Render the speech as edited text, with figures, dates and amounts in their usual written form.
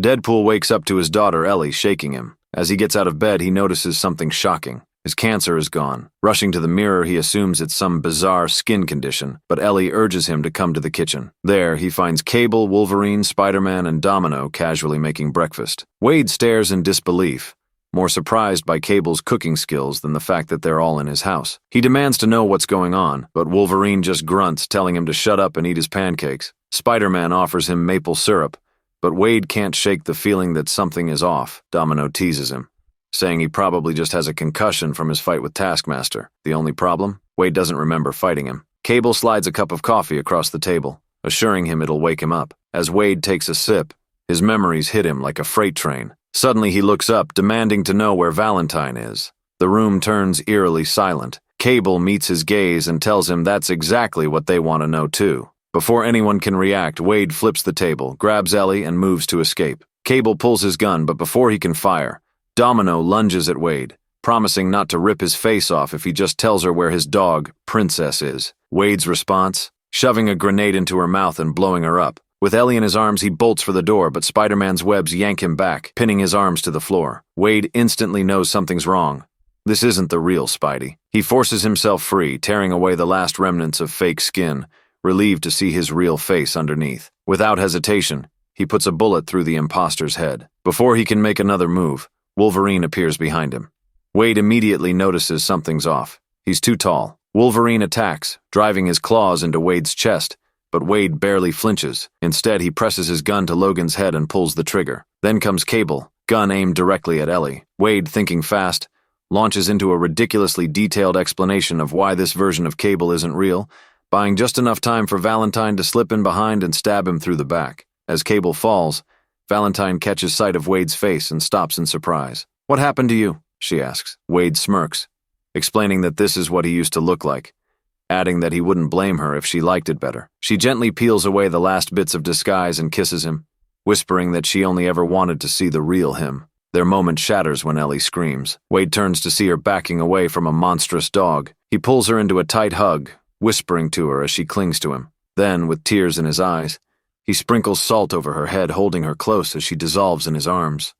Deadpool wakes up to his daughter Ellie shaking him. As he gets out of bed, he notices something shocking. His cancer is gone. Rushing to the mirror, he assumes it's some bizarre skin condition, but Ellie urges him to come to the kitchen. There, he finds Cable, Wolverine, Spider-Man, and Domino casually making breakfast. Wade stares in disbelief, more surprised by Cable's cooking skills than the fact that they're all in his house. He demands to know what's going on, but Wolverine just grunts, telling him to shut up and eat his pancakes. Spider-Man offers him maple syrup, but Wade can't shake the feeling that something is off. Domino teases him, saying he probably just has a concussion from his fight with Taskmaster. The only problem? Wade doesn't remember fighting him. Cable slides a cup of coffee across the table, assuring him it'll wake him up. As Wade takes a sip, his memories hit him like a freight train. Suddenly he looks up, demanding to know where Valentine is. The room turns eerily silent. Cable meets his gaze and tells him that's exactly what they want to know too. Before anyone can react, Wade flips the table, grabs Ellie, and moves to escape. Cable pulls his gun, but before he can fire, Domino lunges at Wade, promising not to rip his face off if he just tells her where his dog, Princess, is. Wade's response? Shoving a grenade into her mouth and blowing her up. With Ellie in his arms, he bolts for the door, but Spider-Man's webs yank him back, pinning his arms to the floor. Wade instantly knows something's wrong. This isn't the real Spidey. He forces himself free, tearing away the last remnants of fake skin, relieved to see his real face underneath. Without hesitation, he puts a bullet through the imposter's head. Before he can make another move, Wolverine appears behind him. Wade immediately notices something's off. He's too tall. Wolverine attacks, driving his claws into Wade's chest, but Wade barely flinches. Instead, he presses his gun to Logan's head and pulls the trigger. Then comes Cable, gun aimed directly at Ellie. Wade, thinking fast, launches into a ridiculously detailed explanation of why this version of Cable isn't real, buying just enough time for Valentine to slip in behind and stab him through the back. As Cable falls, Valentine catches sight of Wade's face and stops in surprise. "What happened to you?" she asks. Wade smirks, explaining that this is what he used to look like, adding that he wouldn't blame her if she liked it better. She gently peels away the last bits of disguise and kisses him, whispering that she only ever wanted to see the real him. Their moment shatters when Ellie screams. Wade turns to see her backing away from a monstrous dog. He pulls her into a tight hug, whispering to her as she clings to him. Then, with tears in his eyes, he sprinkles salt over her head, holding her close as she dissolves in his arms.